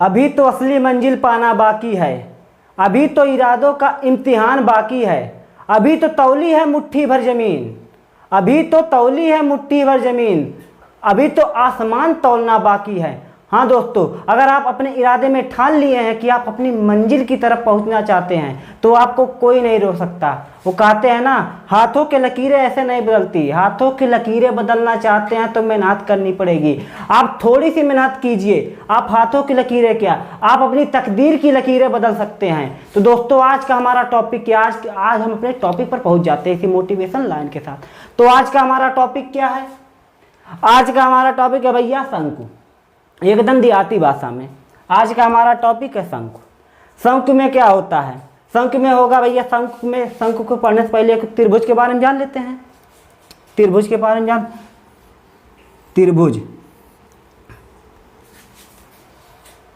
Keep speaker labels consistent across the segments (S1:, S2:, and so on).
S1: अभी तो असली मंजिल पाना बाकी है, अभी तो इरादों का इम्तिहान बाकी है, अभी तो तौली है मुट्ठी भर ज़मीन, अभी तो तौली है मुट्ठी भर ज़मीन, अभी तो आसमान तौलना बाकी है। हाँ दोस्तों, अगर आप अपने इरादे में ठान लिए हैं कि आप अपनी मंजिल की तरफ पहुंचना चाहते हैं तो आपको कोई नहीं रोक सकता। वो कहते हैं ना, हाथों की लकीरें ऐसे नहीं बदलती, हाथों की लकीरें बदलना चाहते हैं तो मेहनत करनी पड़ेगी। आप थोड़ी सी मेहनत कीजिए, आप हाथों की लकीरें क्या, आप अपनी तकदीर की लकीरें बदल सकते हैं। तो दोस्तों, आज का हमारा टॉपिक क्या, आज हम अपने टॉपिक पर पहुँच जाते हैं इसी मोटिवेशन लाइन के साथ। तो आज का हमारा टॉपिक क्या है? आज का हमारा टॉपिक है भैया शंकु, एकदम देहाती भाषा में। आज का हमारा टॉपिक है शंकु। शंकु में क्या होता है? शंकु में होगा भैया, शंकु को पढ़ने से पहले एक त्रिभुज के बारे में जान लेते हैं। त्रिभुज के बारे में त्रिभुज,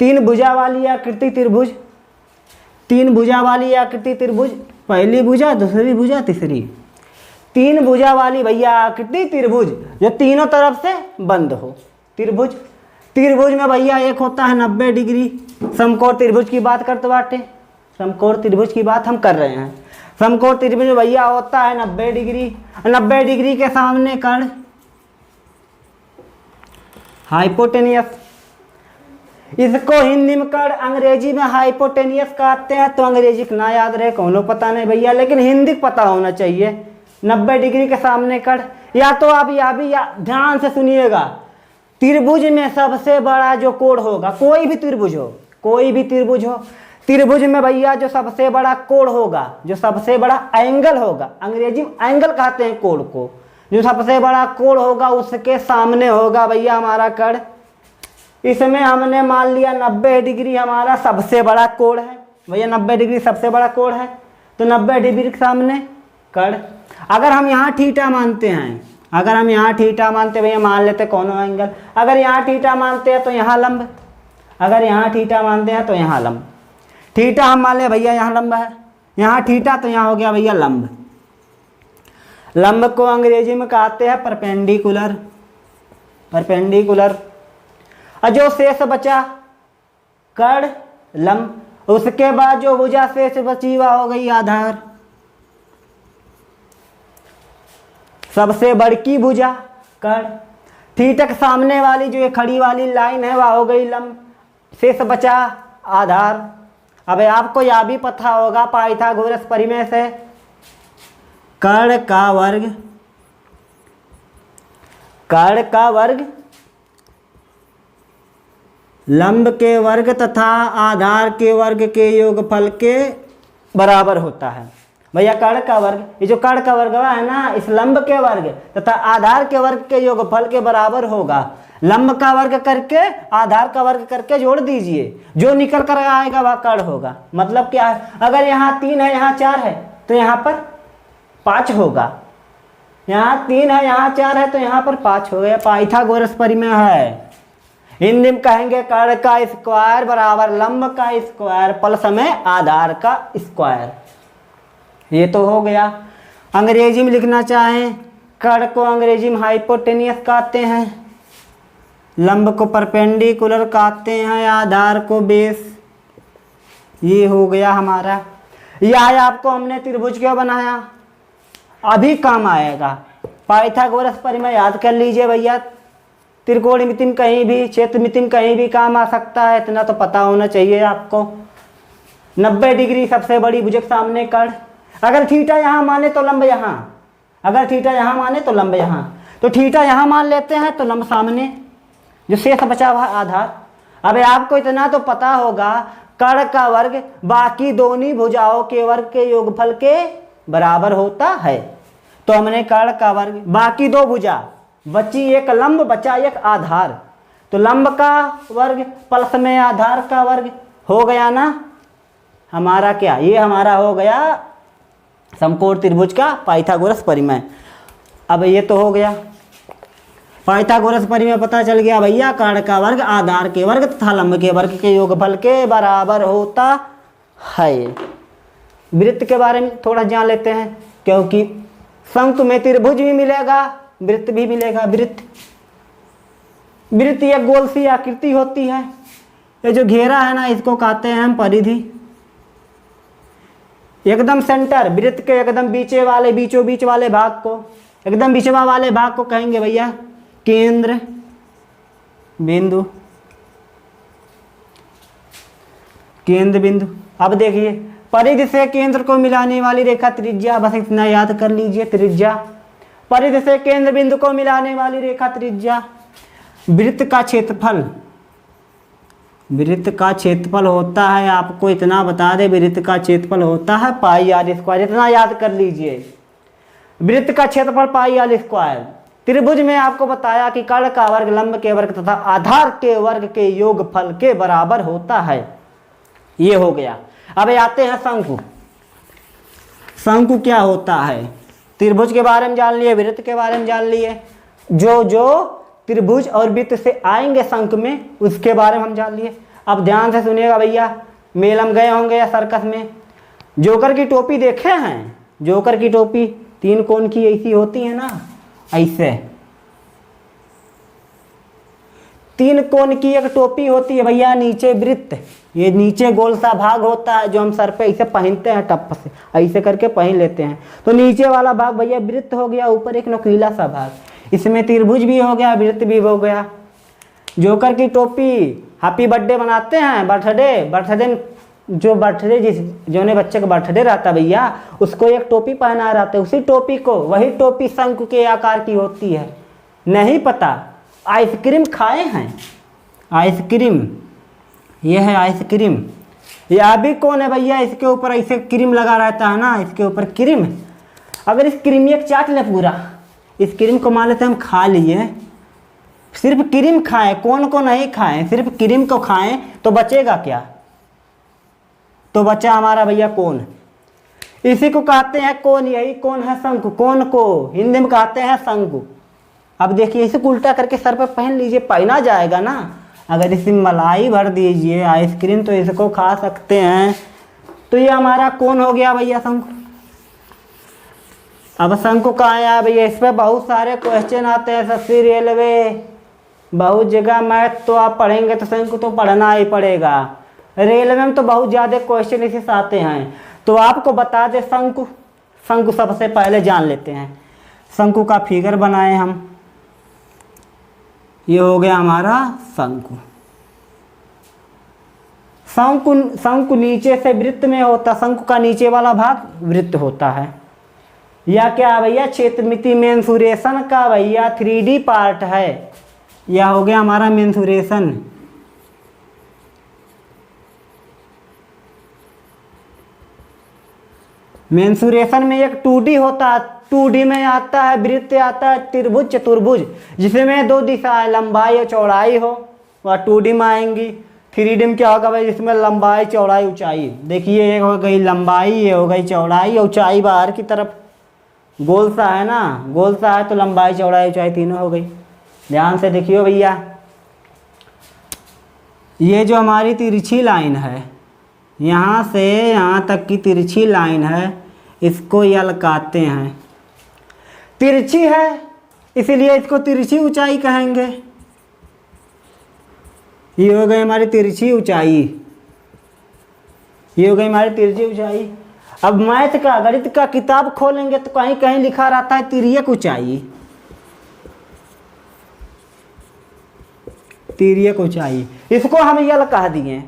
S1: तीन भुजा वाली आकृति त्रिभुज, तीन भुजा वाली आकृति त्रिभुज, पहली भुजा, दूसरी भुजा, तीसरी, तीन भुजा वाली भैया आकृति त्रिभुज जो तीनों तरफ से बंद हो। त्रिभुज, त्रिभुज में भैया एक होता है 90 डिग्री। समकोण त्रिभुज की बात करते बाटे, समकोण त्रिभुज की बात हम कर रहे हैं। समकोण त्रिभुज में भैया होता है 90 डिग्री। 90 डिग्री के सामने कर्ण हाइपोटेनियस, इसको हिंदी में कर्ण, अंग्रेजी में हाइपोटेनियस कहते हैं। तो अंग्रेजी ना याद रहे कौनो पता नहीं भैया, लेकिन हिंदी पता होना चाहिए। 90 डिग्री के सामने कर्ण, या तो आप या भी ध्यान से सुनिएगा, त्रिभुज में सबसे बड़ा जो कोण होगा, कोई भी त्रिभुज हो, कोई भी त्रिभुज हो, त्रिभुज में भैया जो सबसे बड़ा कोण होगा, जो सबसे बड़ा एंगल होगा, अंग्रेजी में एंगल कहते हैं कोण को, जो सबसे बड़ा कोण होगा उसके सामने होगा भैया हमारा कर्ण। इसमें हमने मान लिया 90 डिग्री हमारा सबसे बड़ा कोण है भैया, 90 डिग्री सबसे बड़ा कोण है, तो 90 डिग्री के सामने कर्ण। अगर हम यहाँ थीटा मानते हैं, अगर हम यहाँ थीटा मानते भैया, मान लेते कौन एंगल, अगर यहाँ थीटा मानते हैं तो यहाँ लंब, अगर यहाँ थीटा मानते हैं तो यहाँ लंब। थीटा हम मान ले भैया यहाँ लंब है, यहाँ थीटा, तो यहाँ हो गया भैया लंब। लंब को अंग्रेजी में कहते हैं परपेंडिकुलर, परपेंडिकुलर। और जो शेष बचा कर्ण लंब, उसके बाद जो भुजा शेष बची वह हो गई आधार। सबसे बड़की भुजा कर्ण, थीटा के सामने वाली जो ये खड़ी वाली लाइन है वह हो गई लंब, शेष बचा आधार। अब आपको यह भी पता होगा पाइथागोरस प्रमेय से, कर्ण का वर्ग, कर्ण का वर्ग लंब के वर्ग तथा आधार के वर्ग के योगफल के बराबर होता है। भैया कर्ण का वर्ग, ये जो कर्ण का वर्ग है ना, इस लंब के वर्ग तथा आधार के वर्ग के योगफल के बराबर होगा। लंब का वर्ग करके आधार का वर्ग करके जोड़ दीजिए, जो निकल कर आएगा वह कर्ण होगा। मतलब क्या है, अगर यहाँ 3 है यहाँ 4 है तो यहाँ पर 5 होगा, यहाँ 3 है यहाँ 4 है तो यहाँ पर 5 हो गया। पाइथागोरस प्रमेय है, हिंदी में कहेंगे कर्ण का स्क्वायर बराबर लंब का स्क्वायर प्लस में आधार का स्क्वायर। ये तो हो गया। अंग्रेजी में लिखना चाहें, कर्ण को अंग्रेजी में हाइपोटेनियस कहते हैं, लंब को परपेंडिकुलर कहते हैं, आधार को बेस। ये हो गया हमारा। यह आपको हमने त्रिभुज क्यों बनाया, अभी काम आएगा। पाइथागोरस प्रमेय याद कर लीजिए भैया, त्रिकोणमिति में कहीं भी, क्षेत्रमिति में कहीं भी काम आ सकता है, इतना तो पता होना चाहिए आपको। 90 डिग्री सबसे बड़ी भुजा के सामने कर्ण, अगर थीटा यहाँ माने तो लंब यहाँ, अगर थीटा यहाँ माने तो लंब यहाँ, तो थीटा यहाँ मान लेते हैं तो लंब सामने, जो शेष बचा हुआ आधार। अब आपको इतना तो पता होगा कर्ण का वर्ग बाकी दोनों भुजाओं के वर्ग के योगफल के बराबर होता है। तो हमने कर्ण का वर्ग, बाकी दो भुजा बची, एक लंब बचा एक आधार, तो लंब का वर्ग प्लस में आधार का वर्ग हो गया ना हमारा क्या, ये हमारा हो गया समकोण त्रिभुज का पाइथागोरस प्रमेय। अब ये तो हो गया पाइथागोरस प्रमेय, पता चल गया भैया कर्ण का वर्ग आधार के वर्ग तथा लंब के वर्ग के योगफल के बराबर होता है। वृत्त के बारे में थोड़ा जान लेते हैं, क्योंकि शंकु में त्रिभुज भी मिलेगा, वृत्त भी मिलेगा। वृत्त, वृत्त एक गोल सी आकृति होती है, ये जो घेरा है ना इसको कहते हैं हम परिधि। एकदम सेंटर, वृत्त के एकदम बीचे वाले, बीचों बीच वाले भाग को, एकदम बीचवा वाले भाग को कहेंगे भैया केंद्र बिंदु। केंद्र बिंदु। अब देखिए परिधि से केंद्र को मिलाने वाली रेखा त्रिज्या, बस इतना याद कर लीजिए त्रिज्या। परिधि से केंद्र बिंदु को मिलाने वाली रेखा त्रिज्या। वृत्त का क्षेत्रफल, वृत्त का क्षेत्रफल होता है, आपको इतना बता दे, वृत्त का क्षेत्रफल होता है पाई आर स्क्वायर, इतना याद कर लीजिए। वृत्त का क्षेत्रफल पाई आर स्क्वायर। त्रिभुज में आपको बताया कि कर्ण का वर्ग लंब के वर्ग तथा आधार के वर्ग के योगफल के बराबर होता है। ये हो गया। अब आते हैं शंकु। शंकु क्या होता है? त्रिभुज के बारे में जान लिए, वृत्त के बारे में जान लिए, जो जो त्रिभुज और वृत्त से आएंगे शंकु में उसके बारे में हम जान लिए। अब ध्यान से सुनिएगा भैया, मेलम गए होंगे या सर्कस में, जोकर की टोपी देखे हैं? जोकर की टोपी तीन कोण की ऐसी होती है ना, ऐसे तीन कोण की एक टोपी होती है भैया, नीचे वृत्त, ये नीचे गोल सा भाग होता है जो हम सर पे ऐसे पहनते हैं, टप से ऐसे करके पहन लेते हैं। तो नीचे वाला भाग भैया वृत्त हो गया, ऊपर एक नुकीला सा भाग, इसमें त्रिभुज भी हो गया, वृत्त भी हो गया। जोकर की टोपी, हैप्पी बर्थडे मनाते हैं, बर्थडे जो बर्थडे जो ने बच्चे का बर्थडे रहता भैया उसको एक टोपी पहना रहता है, उसी टोपी को, वही टोपी शंकु के आकार की होती है। नहीं पता? आइसक्रीम खाए हैं? आइसक्रीम, ये है आइसक्रीम। ये अभी कौन है भैया, इसके ऊपर ऐसे क्रीम लगा रहता है ना, इसके ऊपर क्रीम। अगर इस क्रीम एक चाट ले पूरा, इस क्रीम को मान लेते हम खा लिए, सिर्फ क्रीम खाएं, कौन को नहीं खाएं, सिर्फ क्रीम को खाएं तो बचेगा क्या? तो बचा हमारा भैया कौन। इसी को कहते हैं कौन, यही कौन है शंकु। कौन को हिंदी में कहते हैं शंकु। अब देखिए इसे उल्टा करके सर पर पहन लीजिए, पहना जाएगा ना। अगर इसमें मलाई भर दीजिए आइसक्रीम तो इसको खा सकते हैं। तो ये हमारा कौन हो गया भैया शंकु। अब शंकु कहाँ आया भैया, इस पर बहुत सारे क्वेश्चन आते हैं, एसएससी रेलवे, बहुत जगह मैथ तो आप पढ़ेंगे तो शंकु तो पढ़ना ही पड़ेगा। रेलवे में तो बहुत ज़्यादा क्वेश्चन इसी से आते हैं। तो आपको बता दे शंकु, शंकु सबसे पहले जान लेते हैं। शंकु का फिगर बनाए हम, ये हो गया हमारा शंकु। शंकु नीचे से वृत्त में होता, शंकु का नीचे वाला भाग वृत्त होता है। या क्या भैया, क्षेत्रमिति मेंसुरेशन का भैया 3D पार्ट है। यह हो गया हमारा मेंसुरेशन। मेंसुरेशन में एक 2D होता है, 2D में आता है वृत्त, आता है त्रिभुज चतुर्भुज, जिसमें दो दिशाएं लंबाई और चौड़ाई हो, वह 2D में आएंगी। 3D में क्या होगा भाई, जिसमें लंबाई चौड़ाई ऊंचाई। देखिए ये हो गई लंबाई, ये हो गई चौड़ाई, ऊंचाई बाहर की तरफ गोल सा है ना, गोल सा है तो लंबाई चौड़ाई ऊंचाई तीनों हो गई। ध्यान से देखियो भैया, ये जो हमारी तिरछी लाइन है, यहाँ से यहाँ तक की तिरछी लाइन है, इसको यल कहते हैं। तिरछी है इसीलिए इसको तिरछी ऊंचाई कहेंगे। ये हो गई हमारी तिरछी ऊंचाई, ये हो गई हमारी तिरछी ऊंचाई। अब मैथ का, गणित का किताब खोलेंगे तो कहीं कहीं लिखा रहता है तिर्यक ऊंचाई, तिर्यक ऊंचाई, इसको हम यल कह दिए।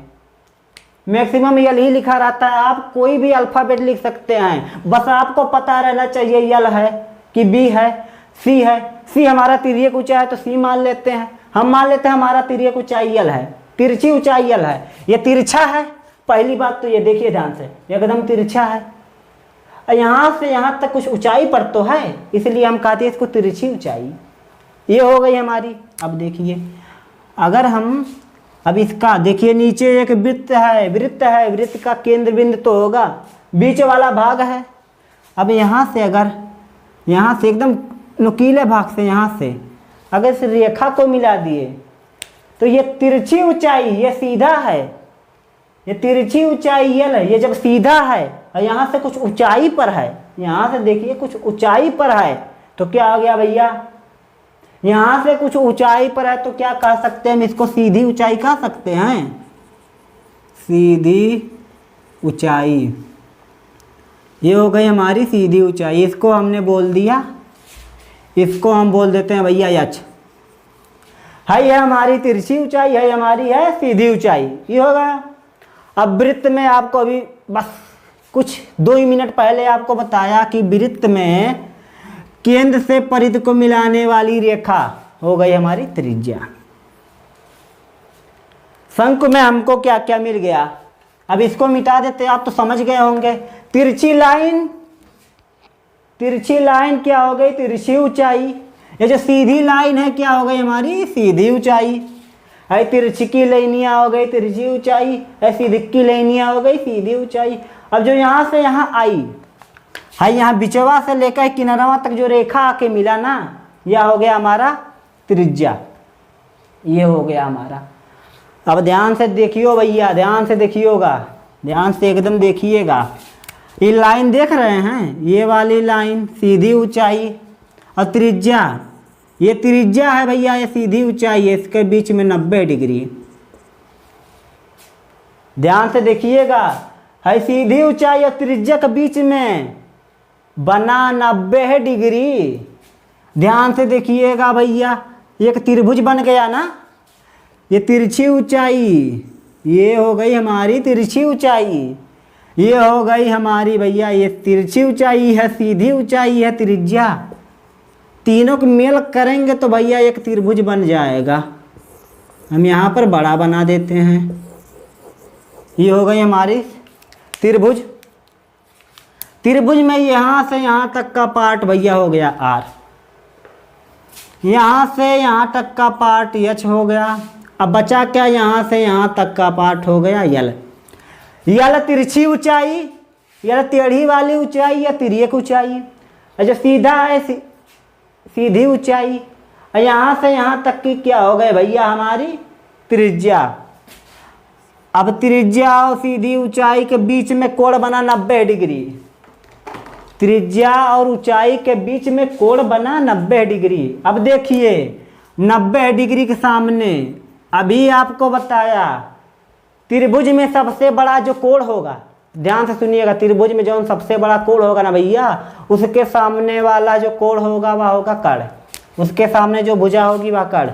S1: मैक्सिमम यल ही लिखा रहता है, आप कोई भी अल्फाबेट लिख सकते हैं, बस आपको पता रहना चाहिए यल है कि बी है, सी है। सी हमारा तिर्यक ऊंचाई है तो सी मान लेते हैं, हम मान लेते हैं हमारा तिर्यक ऊंचाई यल है, तिरछी ऊंचाई यल है। ये तिरछा है, पहली बात तो ये देखिए ध्यान से, एकदम तिरछा है। यहाँ से यहाँ तक कुछ ऊंचाई पर तो है, इसलिए हम कहते हैं इसको तिरछी ऊंचाई। ये हो गई हमारी। अब देखिए अगर हम अब इसका देखिए, नीचे एक वृत्त है, वृत्त है, वृत्त का केंद्र बिंदु तो होगा, बीच वाला भाग है। अब यहाँ से अगर यहाँ से एकदम नुकीले भाग से यहाँ से अगर इस रेखा को मिला दिए तो ये तिरछी ऊंचाई, ये सीधा है, ये तिरछी ऊंचाई ये ये जब सीधा है और यहाँ से कुछ ऊंचाई पर है, यहाँ से देखिए कुछ ऊंचाई पर है तो क्या हो गया भैया, यहाँ से कुछ ऊंचाई पर है तो क्या कह सकते हैं हम इसको सीधी ऊंचाई कह सकते हैं। सीधी ऊंचाई, ये हो गई हमारी सीधी ऊंचाई। इसको हमने बोल दिया, इसको हम बोल देते हैं भैया एच। है ये हमारी तिरछी ऊंचाई, है हमारी है सीधी ऊंचाई, ये हो गया। अब वृत्त में आपको अभी बस कुछ 2 ही मिनट पहले आपको बताया कि वृत्त में केंद्र से परिधि को मिलाने वाली रेखा हो गई हमारी त्रिज्या। शंकु में हमको क्या क्या मिल गया, अब इसको मिटा देते, आप तो समझ गए होंगे। तिरछी लाइन, तिरछी लाइन क्या हो गई, तिरछी ऊंचाई। ये जो सीधी लाइन है क्या हो गई हमारी, सीधी ऊंचाई। है तिरछी की लाइनियाँ हो गई तिरछी ऊंचाई, है सीधी की लाइनियाँ हो गई सीधी ऊंचाई। अब जो यहाँ से यहाँ आई है, यहाँ बिचवा से लेकर किनारा तक जो रेखा आके मिला ना, यह हो गया हमारा त्रिज्या, ये हो गया हमारा। अब ध्यान से देखियो भैया, ध्यान से देखिएगा, ध्यान से एकदम देखिएगा। ये लाइन देख रहे हैं, ये वाली लाइन सीधी ऊंचाई और त्रिज्या, ये त्रिज्या है भैया, ये सीधी ऊंचाई है, इसके बीच में 90 डिग्री। ध्यान से देखिएगा, है सीधी ऊंचाई और त्रिज्या के बीच में बना 90 डिग्री। ध्यान से देखिएगा भैया, एक त्रिभुज बन गया ना, ये तिरछी ऊंचाई, ये हो गई हमारी तिरछी ऊंचाई, ये हो गई हमारी भैया ये तिरछी ऊंचाई है, सीधी ऊंचाई है, त्रिज्या। तीनों को मेल करेंगे तो भैया एक त्रिभुज बन जाएगा। हम यहाँ पर बड़ा बना देते हैं, ये हो गई हमारी त्रिभुज। त्रिभुज में यहाँ से यहाँ तक का पार्ट भैया हो गया आर, यहाँ से यहाँ तक का पार्ट एच हो गया। अब बचा क्या, यहाँ से यहाँ तक का पार्ट हो गया यल। यल तिरछी ऊंचाई, यल टेढ़ी वाली ऊंचाई या तिर्यक ऊंचाई। जो सीधा है सीधी ऊंचाई, और यहाँ से यहाँ तक की क्या हो गए भैया हमारी त्रिज्या। अब त्रिज्या और सीधी ऊंचाई के बीच में कोण बना 90 डिग्री, त्रिज्या और ऊंचाई के बीच में कोण बना 90 डिग्री। अब देखिए 90 डिग्री के सामने अभी आपको बताया त्रिभुज में सबसे बड़ा जो कोण होगा, ध्यान से सुनिएगा, त्रिभुज में जो सबसे बड़ा कोण होगा ना भैया, उसके सामने वाला जो कोण होगा वह होगा कर्ण, उसके सामने जो भुजा होगी वह कर्ण।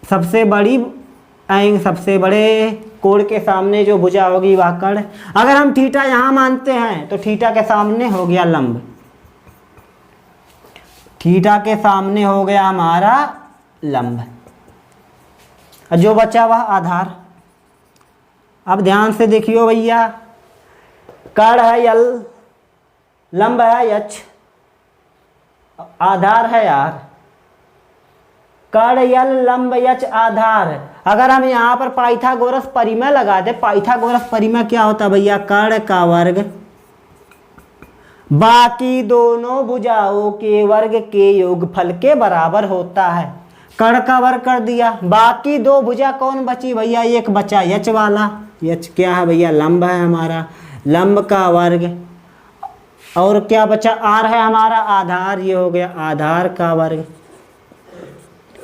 S1: सबसे बड़ी सबसे बड़े कोण के सामने जो भुजा होगी वह कर्ण। अगर हम थीटा यहाँ मानते हैं तो थीटा के सामने हो गया लंब, थीटा के सामने हो गया हमारा लंब, जो बचा वह आधार। अब ध्यान से देखियो भैया, कर्ण है यल, लंब है एच, आधार है आर। कर्ण यल लंब एच आधार। अगर हम यहाँ पर पाइथागोरस परिमेय लगा दे, पाइथागोरस परिमेय क्या होता है भैया, कर्ण का वर्ग बाकी दोनों भुजाओं के वर्ग के योगफल के बराबर होता है। कर्ण का वर्ग कर दिया, बाकी दो भुजा कौन बची भैया, एक बचा एच वाला। एच क्या है भैया, लंब है हमारा, लंब का वर्ग। और क्या बचा, आर है हमारा आधार, ये हो गया आधार का वर्ग।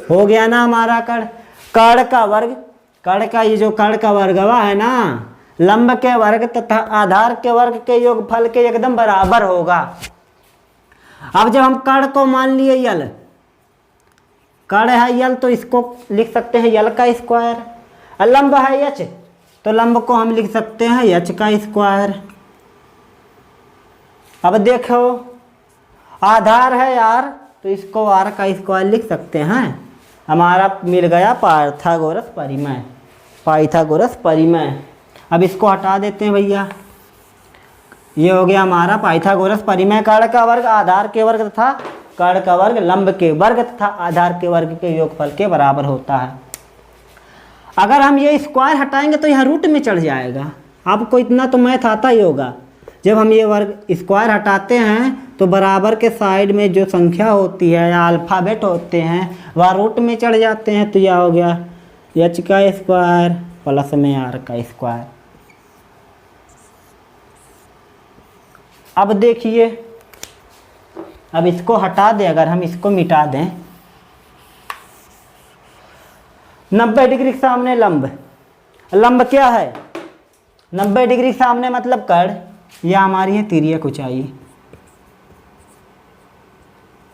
S1: हो गया ना हमारा कर्ण। कर्ण का वर्ग, कर्ण का ये जो कर्ण का वर्ग है ना, लंब के वर्ग तथा आधार के वर्ग के योगफल के एकदम बराबर होगा। अब जब हम कर्ण को मान लिए यल, कर्ण है यल तो इसको लिख सकते हैं यल का स्क्वायर, और लंब है एच तो लंब को हम लिख सकते हैं एच का स्क्वायर। अब देखो आधार है आर तो इसको आर का स्क्वायर लिख सकते हैं। हमारा मिल गया पाइथागोरस परिमेय, पाइथागोरस परिमेय। अब इसको हटा देते हैं भैया, ये हो गया हमारा पाइथागोरस परिमेय। कर्ण का वर्ग आधार के वर्ग तथा कर्ण का वर्ग लंब के वर्ग तथा आधार के वर्ग के योगफल के बराबर होता है। अगर हम ये स्क्वायर हटाएंगे तो यह रूट में चढ़ जाएगा। आपको इतना तो मैथ आता ही होगा, जब हम ये वर्ग स्क्वायर हटाते हैं तो बराबर के साइड में जो संख्या होती है या अल्फ़ाबेट होते हैं वह रूट में चढ़ जाते हैं। तो यह हो गया एच का स्क्वायर प्लस में आर का स्क्वायर। अब देखिए, अब इसको हटा दें, अगर हम इसको मिटा दें, 90 डिग्री के सामने लंब, लंब क्या है 90 डिग्री सामने मतलब कड़, यह हमारी है तिर्यक ऊंचाई,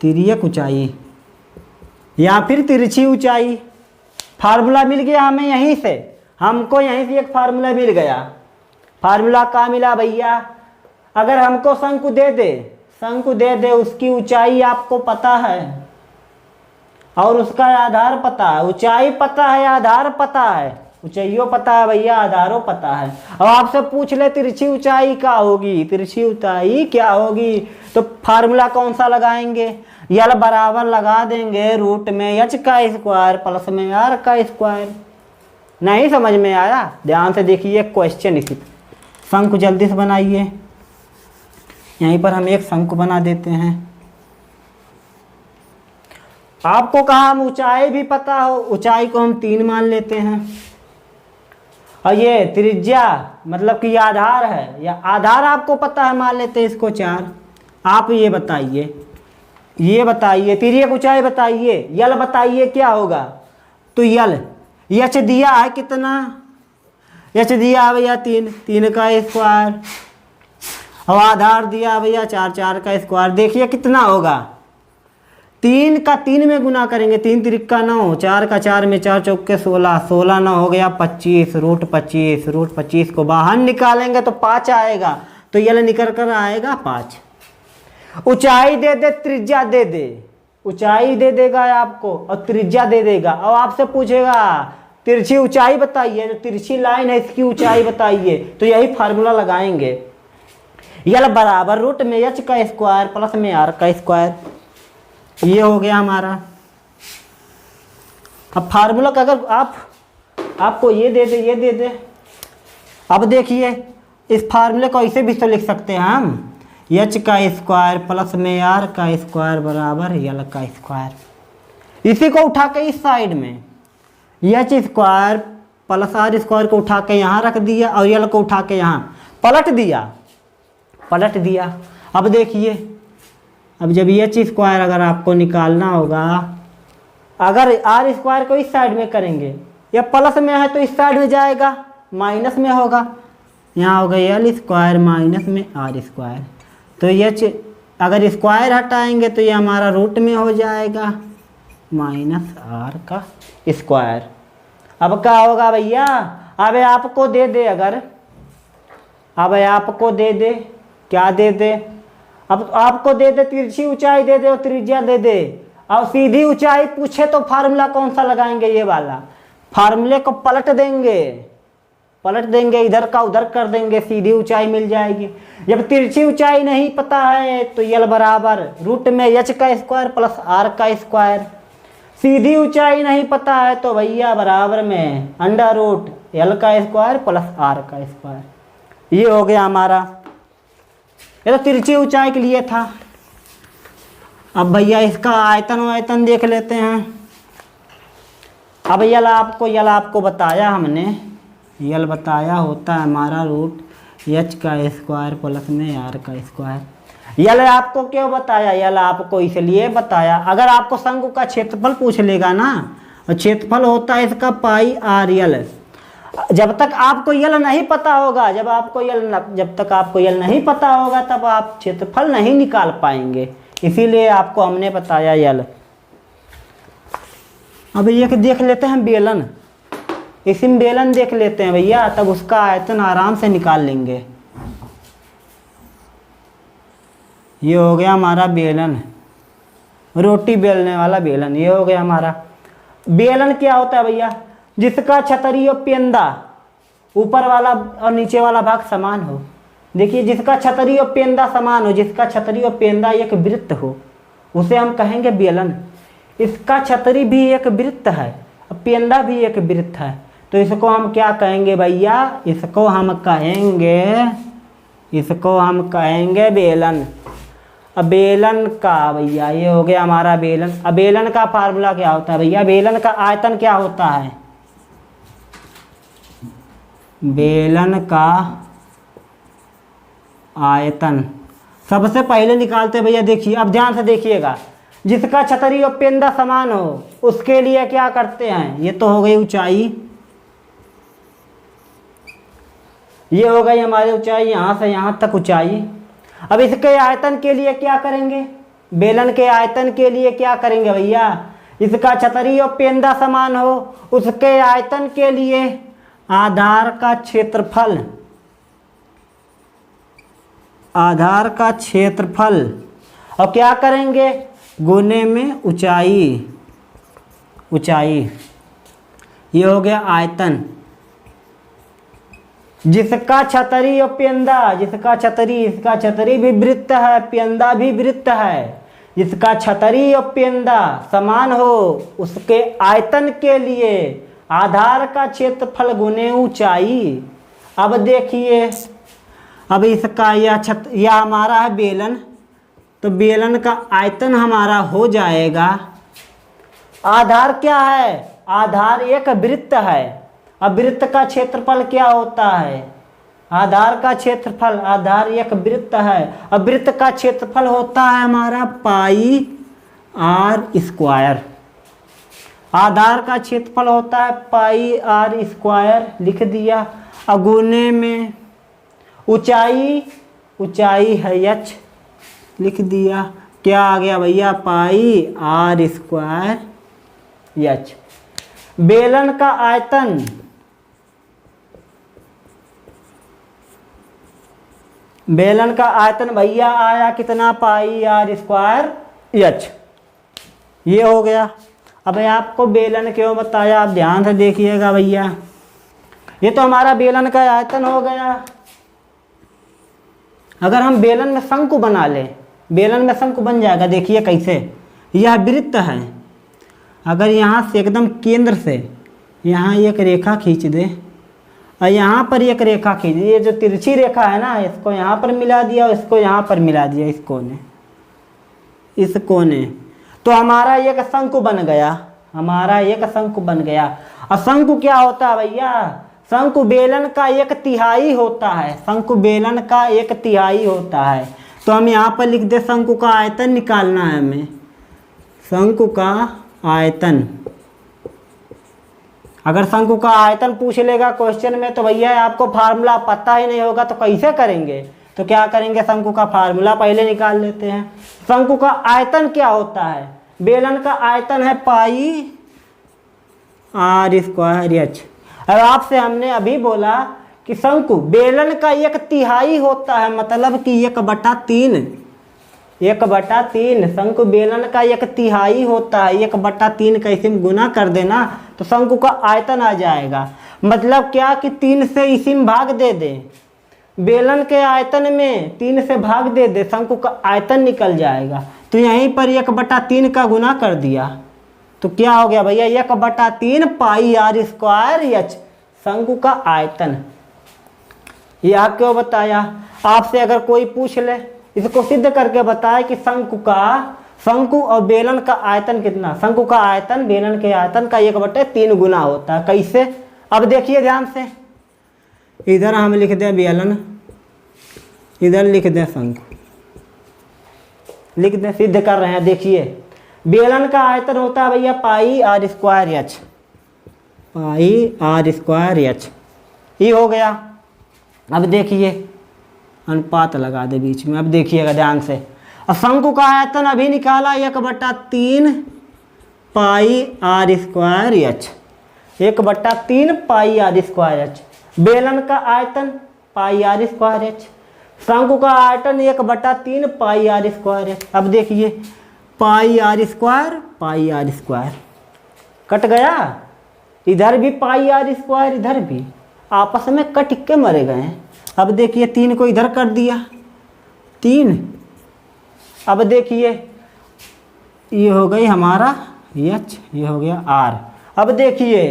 S1: तिर्यक ऊंचाई या फिर तिरछी ऊंचाई। फार्मूला मिल गया हमें यहीं से, हमको यहीं से एक फार्मूला मिल गया। फार्मूला क्या मिला भैया, अगर हमको शंकु दे दे, उसकी ऊंचाई आपको पता है और उसका आधार पता है। ऊंचाई पता है, आधार पता है, ऊंचाइयों पता है भैया, आधारों पता है। अब आपसे पूछ ले तिरछी ऊंचाई क्या होगी, तिरछी ऊंचाई क्या होगी, तो फार्मूला कौन सा लगाएंगे, यल बराबर लगा देंगे रूट में एच का स्क्वायर प्लस में आर का स्क्वायर। नहीं समझ में आया, ध्यान से देखिए क्वेश्चन इसी शंकु जल्दी से बनाइए। यहीं पर हम एक शंकु बना देते हैं। आपको कहा हम ऊंचाई भी पता हो, ऊंचाई को हम 3 मान लेते हैं और ये त्रिज्या मतलब कि आधार है, या आधार आपको पता है, मान लेते हैं इसको 4। आप ये बताइए तिर्यक ऊंचाई बताइए, यल बताइए क्या होगा। तो यल एच दिया है कितना, एच दिया है भैया 3 का स्क्वायर और आधार दिया भैया 4 का स्क्वायर। देखिए कितना होगा, 3 का 3 में गुना करेंगे, 3 तिरिक्का 9, 4 का 4 में 4 चौके 16, 16 9 हो गया 25, रूट 25 को बाहर निकालेंगे तो 5 आएगा, तो यल निकल कर आएगा 5। ऊंचाई दे दे, त्रिज्या दे दे, ऊंचाई दे देगा आपको और त्रिज्या दे देगा। और आपसे पूछेगा तिरछी ऊंचाई बताइए, जो तिरछी लाइन है इसकी ऊंचाई बताइए, तो यही फार्मूला लगाएंगे, यल बराबर रूट में एच का स्क्वायर प्लस में आर का स्क्वायर। ये हो गया हमारा। अब फार्मूला का अगर आपको ये दे दे, अब देखिए इस फार्मूले को ऐसे भी तो लिख सकते हैं हम, एच का स्क्वायर प्लस में आर का स्क्वायर बराबर यल का स्क्वायर। इसी को उठा के इस साइड में H square plus R square को उठा के यहाँ रख दिया और यल को उठा के यहाँ पलट दिया। अब देखिए, अब जब एच स्क्वायर अगर आपको निकालना होगा, अगर आर स्क्वायर को इस साइड में करेंगे, या प्लस में है तो इस साइड में जाएगा, माइनस में होगा, यहाँ होगा यल स्क्वायर माइनस में आर स्क्वायर। तो एच अगर स्क्वायर हटाएंगे तो ये हमारा रूट में हो जाएगा माइनस आर का स्क्वायर। अब क्या होगा भैया, अब आपको दे दे, अगर अब आपको दे दे, क्या दे दे, अब आपको दे दे तिरछी ऊंचाई दे दे और त्रिज्या दे दे, और सीधी ऊंचाई पूछे तो फार्मूला कौन सा लगाएंगे, ये वाला। फार्मूले को पलट देंगे, इधर का उधर कर देंगे, सीधी ऊंचाई मिल जाएगी। जब तिरछी ऊंचाई नहीं पता है तो यल बराबर रूट में एच का स्क्वायर प्लस आर का स्क्वायर। सीधी ऊंचाई नहीं पता है तो भैया बराबर में अंडर रूट यल का स्क्वायर प्लस आर का स्क्वायर। ये हो गया हमारा, ये तो तिरछी ऊंचाई के लिए था। अब भैया इसका आयतन देख लेते हैं। अब यल आपको बताया हमने, यल बताया होता है हमारा रूट एच का स्क्वायर प्लस में आर का स्क्वायर। यल आपको क्यों बताया, यल आपको इसलिए बताया, अगर आपको शंकु का क्षेत्रफल पूछ लेगा ना, और क्षेत्रफल होता है इसका पाई आर यल। जब तक आपको यल नहीं पता होगा, जब तक आपको यल नहीं पता होगा तब आप क्षेत्रफल नहीं निकाल पाएंगे, इसीलिए आपको हमने बताया यल। अब ये देख लेते हैं बेलन, इसी में बेलन देख लेते हैं भैया, तब उसका आयतन आराम से निकाल लेंगे। ये हो गया हमारा बेलन, रोटी बेलने वाला बेलन। ये हो गया हमारा बेलन। क्या होता है भैया, जिसका छतरी और पेंदा ऊपर वाला और नीचे वाला भाग समान हो। देखिए, जिसका छतरी और पेंदा समान हो, जिसका छतरी और पेंदा एक वृत्त हो, उसे हम कहेंगे बेलन। इसका छतरी भी एक वृत्त है और पेंदा भी एक वृत्त है, तो इसको हम क्या कहेंगे भैया, इसको हम कहेंगे बेलन। अब बेलन का भैया ये हो गया हमारा बेलन। अब बेलन का फार्मूला क्या होता है भैया, बेलन का आयतन क्या होता है, बेलन का आयतन सबसे पहले निकालते भैया। देखिए, अब ध्यान से देखिएगा, जिसका छतरी और पेंदा समान हो उसके लिए क्या करते हैं, ये तो हो गई ऊंचाई, ये हो गई हमारी ऊंचाई, यहाँ से यहाँ तक ऊंचाई। अब इसके आयतन के लिए क्या करेंगे, बेलन के आयतन के लिए क्या करेंगे भैया, इसका छतरी और पेंदा समान हो, उसके आयतन के लिए आधार का क्षेत्रफल, आधार का क्षेत्रफल, और क्या करेंगे, गुने में ऊंचाई, ऊंचाई। ये हो गया आयतन। जिसका छतरी और पेंदा, जिसका छतरी, इसका छतरी भी वृत्त है, पेंदा भी वृत्त है, जिसका छतरी और पेंदा समान हो उसके आयतन के लिए आधार का क्षेत्रफल गुने ऊंचाई। अब देखिए, अब इसका यह हमारा है बेलन, तो बेलन का आयतन हमारा हो जाएगा, आधार क्या है, आधार एक वृत्त है। अब वृत्त का क्षेत्रफल क्या होता है, आधार का क्षेत्रफल, आधार एक वृत्त है, अब वृत्त का क्षेत्रफल होता है हमारा पाई आर स्क्वायर। आधार का क्षेत्रफल होता है पाई आर स्क्वायर, लिख दिया। अगुने में ऊंचाई, ऊंचाई है एच, लिख दिया। क्या आ गया भैया, पाई आर स्क्वायर एच। बेलन का आयतन, बेलन का आयतन भैया आया कितना, पाई आर स्क्वायर एच। ये हो गया। अब मैं आपको बेलन क्यों बताया, आप ध्यान से देखिएगा भैया। ये तो हमारा बेलन का आयतन हो गया। अगर हम बेलन में शंकु बना लें, बेलन में शंकु बन जाएगा। देखिए कैसे, यह वृत्त है, अगर यहाँ से एकदम केंद्र से यहाँ एक रेखा खींच दे और यहाँ पर एक रेखा खींच दे, ये जो तिरछी रेखा है ना, इसको यहाँ पर मिला दिया और इसको यहाँ पर मिला दिया, इस कोने, इस कोने, तो हमारा एक शंकु बन गया, हमारा एक शंकु बन गया। और शंकु क्या होता है भैया, शंकु बेलन का एक तिहाई होता है, शंकु बेलन का एक तिहाई होता है। तो हम यहाँ पर लिख दे शंकु का आयतन निकालना है हमें, शंकु का आयतन। अगर शंकु का आयतन पूछ लेगा क्वेश्चन में तो भैया आपको फार्मूला पता ही नहीं होगा, तो कैसे करेंगे, तो क्या करेंगे, शंकु का फार्मूला पहले निकाल लेते हैं। शंकु का आयतन क्या होता है, बेलन का आयतन है पाई आर स्क्वायर एच। अब आपसे हमने अभी बोला कि शंकु बेलन का एक तिहाई होता है, मतलब कि 1/3, 1/3 शंकु बेलन का एक तिहाई होता है। 1/3 का इसी में गुना कर देना तो शंकु का आयतन आ जाएगा। मतलब क्या कि 3 से इसी में भाग दे दे, बेलन के आयतन में 3 से भाग दे दे, शंकु का आयतन निकल जाएगा। तो यहीं पर 1/3 का गुना कर दिया तो क्या हो गया भैया, 1/3 पाई आर स्क्वायर एच, शंकु का आयतन। यह क्यों बताया, आपसे अगर कोई पूछ ले, इसको सिद्ध करके बताए कि शंकु और बेलन का आयतन कितना, शंकु का आयतन बेलन के आयतन का 1/3 गुना होता है। कैसे, अब देखिए ध्यान से, इधर हम लिख दें बेलन, इधर लिख दें शंकु, लिख दें, सिद्ध कर रहे हैं। देखिए बेलन का आयतन होता है भैया pi r square h, pi r square h, ये हो गया। अब देखिए अनुपात लगा दे बीच में, अब देखिएगा ध्यान से। और शंकु का आयतन अभी निकाला 1/3 pi r square h, 1/3 pi r square h. बेलन का आयतन पाई आर स्क्वायर एच, शंकु का आयतन 1/3 पाई आर स्क्वायर एच। अब देखिए पाई आर स्क्वायर कट गया, इधर भी पाई आर स्क्वायर, इधर भी आपस में कट के मरे गए हैं। अब देखिए 3 को इधर कर दिया 3, अब देखिए ये हो गई हमारा एच, ये हो गया आर। अब देखिए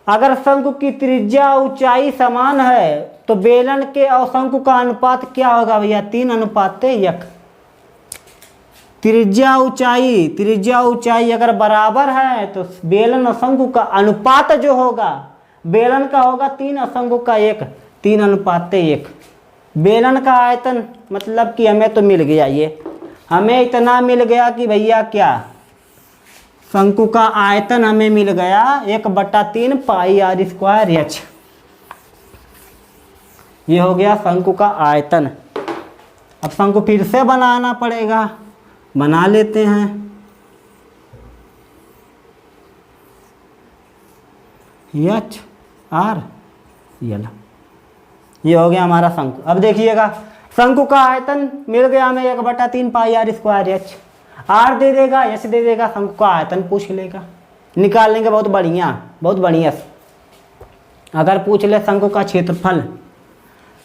S1: अगर शंकु की त्रिज्या ऊंचाई समान है तो बेलन के और शंकु का अनुपात क्या होगा भैया, 3:1। त्रिज्या ऊंचाई अगर बराबर है तो बेलन और शंकु का अनुपात जो होगा, बेलन का होगा 3 और शंकु का 1, 3:1। बेलन का आयतन मतलब कि हमें तो मिल गया, ये हमें इतना मिल गया कि भैया क्या, शंकु का आयतन हमें मिल गया 1/3 पाई आर स्क्वायर एच। ये हो गया शंकु का आयतन। अब शंकु फिर से बनाना पड़ेगा, बना लेते हैं। एच आर यल, ये हो गया हमारा शंकु। अब देखिएगा शंकु का आयतन मिल गया हमें 1/3 pi r square h. R दे देगा, एच दे देगा, शंकु का आयतन पूछ लेगा, निकाल लेंगे। बहुत बढ़िया, बहुत बढ़िया। अगर पूछ ले शंकु का क्षेत्रफल,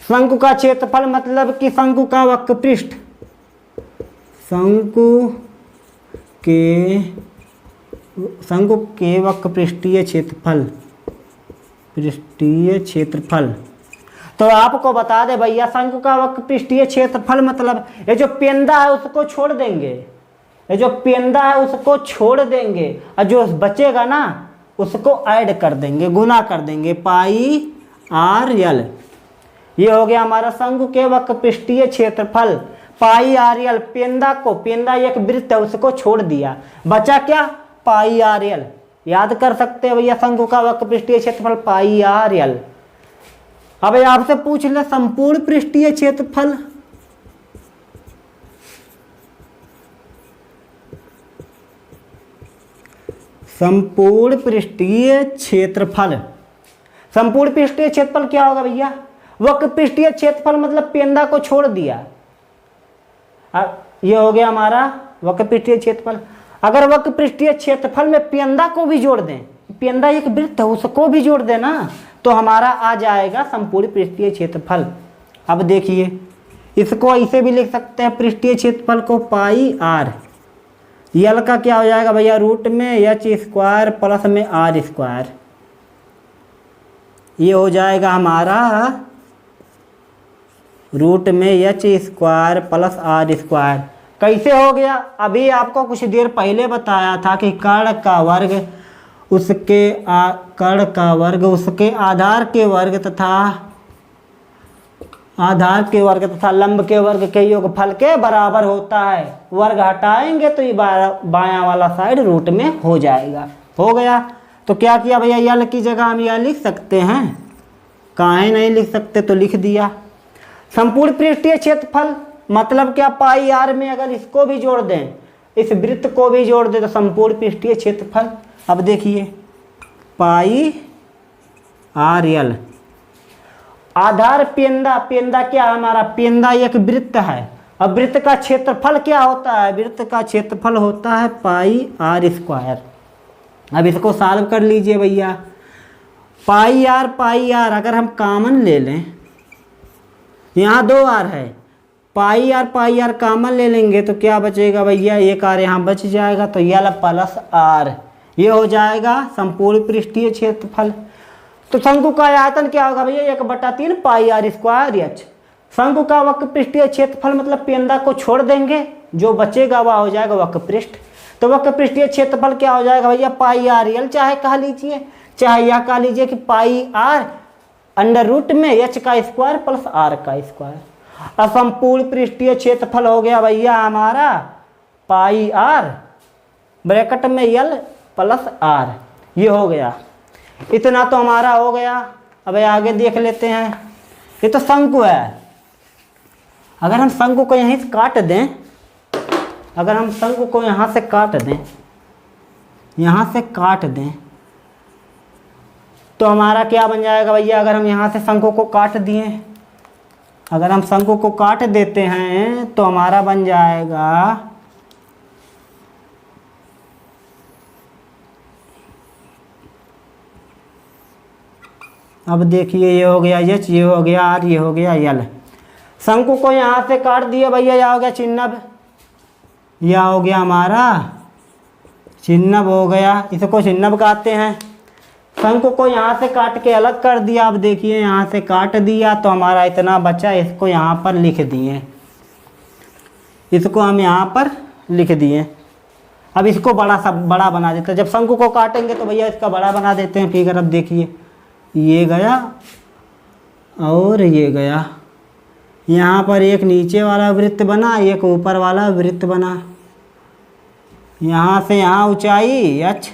S1: शंकु का क्षेत्रफल मतलब कि शंकु का वक्र पृष्ठ, शंकु के वक्र पृष्ठीय क्षेत्रफल, पृष्ठीय क्षेत्रफल। तो आपको बता दे भैया, शंकु का वक्र पृष्ठीय क्षेत्रफल मतलब ये जो पेंदा है उसको छोड़ देंगे, ये जो पेंदा है उसको छोड़ देंगे, और जो बचेगा ना उसको ऐड कर देंगे, गुना कर देंगे, पाई आर यल। ये हो गया हमारा शंकु के वक्र पृष्ठीय क्षेत्रफल, पाई आर यल। पेंदा एक वृत्त है उसको छोड़ दिया, बचा क्या, पाई आर यल। याद कर सकते हैं भैया, शंकु का वक्र पृष्ठीय क्षेत्रफल पाई आर यल। अब आपसे पूछ ले संपूर्ण पृष्ठीय क्षेत्रफल, संपूर्ण पृष्ठीय क्षेत्रफल, संपूर्ण पृष्ठीय क्षेत्रफल क्या होगा भैया, वक्र पृष्ठीय क्षेत्रफल मतलब पेंदा को छोड़ दिया। ये हो गया हमारा वक्र पृष्ठीय क्षेत्रफल। अगर वक्र पृष्ठीय क्षेत्रफल में पेंदा को भी जोड़ दें, पेंदा एक वृत्त है उसको भी जोड़ देना, तो हमारा आ जाएगा संपूर्ण पृष्ठीय क्षेत्रफल। अब देखिए इसको इसे भी लिख सकते हैं, पृष्ठीय क्षेत्रफल को पाई आर यल का क्या हो जाएगा भैया, रूट में एच स्क्वायर प्लस में आर स्क्वायर। ये हो जाएगा हमारा रूट में H square plus R square. कैसे हो गया, अभी आपको कुछ देर पहले बताया था कि कर्ण का वर्ग उसके आधार के वर्ग तथा लंब के वर्ग के योगफल के बराबर होता है। वर्ग हटाएंगे तो ये बायां वाला साइड रूट में हो जाएगा। हो गया, तो क्या किया भैया, यल की जगह हम यह लिख सकते हैं, काहे नहीं लिख सकते, तो लिख दिया। संपूर्ण पृष्ठीय क्षेत्रफल मतलब क्या, पाई आर में अगर इसको भी जोड़ दें, इस वृत्त को भी जोड़ दें, तो संपूर्ण पृष्ठीय क्षेत्रफल। अब देखिए पाई आर यल, आधार पेंदा क्या हमारा, पेंदा एक वृत्त है। अब वृत्त का क्षेत्रफल क्या होता है, वृत्त का क्षेत्रफल होता है पाई आर स्क्वायर। अब इसको सॉल्व कर लीजिए भैया, पाई आर अगर हम कॉमन ले लें, यहाँ 2 आर है, पाई आर कॉमन ले लेंगे तो क्या बचेगा भैया, 1 आर यहाँ बच जाएगा, तो यल प्लस आर, ये हो जाएगा संपूर्ण पृष्ठीय क्षेत्रफल। तो शंकु का आयतन क्या होगा भैया, 1/3 पाई आर स्क्वायर एच। शंकु का वक्र पृष्ठीय क्षेत्रफल मतलब पेंदा को छोड़ देंगे, जो बचेगा वह हो जाएगा वक्र पृष्ठ। तो वक्र पृष्ठीय क्षेत्रफल क्या हो जाएगा भैया, पाई आर यल, चाहे कह लीजिए, चाहे यह कह लीजिए कि पाई आर अंडर रूट में एच का स्क्वायर प्लस आर का स्क्वायर। असंपूर्ण पृष्ठीय क्षेत्रफल हो गया भैया हमारा पाई आर ब्रैकेट में यल प्लस आर। ये हो गया, इतना तो हमारा हो गया। अब आगे देख लेते हैं, ये तो शंकु है। अगर हम शंकु को यहीं से काट दें, अगर हम शंकु को यहाँ से काट दें, यहाँ से काट दें, तो हमारा क्या बन जाएगा भैया, अगर हम यहाँ से शंकु को काट दिए, अगर हम शंकु को काट देते हैं तो हमारा बन जाएगा अब देखिए ये हो गया एच, ये हो गया आर, ये हो गया यल। शंकु को यहाँ से काट दिया भैया, यह हो गया चिन्हब, यह हो गया हमारा चिन्हब हो गया, इसको चिन्हब कहते हैं। शंकु को यहाँ से काट के अलग कर दिया। अब देखिए यहाँ से काट दिया तो हमारा इतना बचा, इसको यहाँ पर लिख दिए, इसको हम यहाँ पर लिख दिए। अब इसको बड़ा बना देते हैं। जब शंकु को काटेंगे तो भैया इसका बड़ा बना देते हैं फिगर। अब देखिए ये गया और ये गया, यहाँ पर एक नीचे वाला वृत्त बना, एक ऊपर वाला वृत्त बना। यहाँ से यहाँ ऊंचाई एच,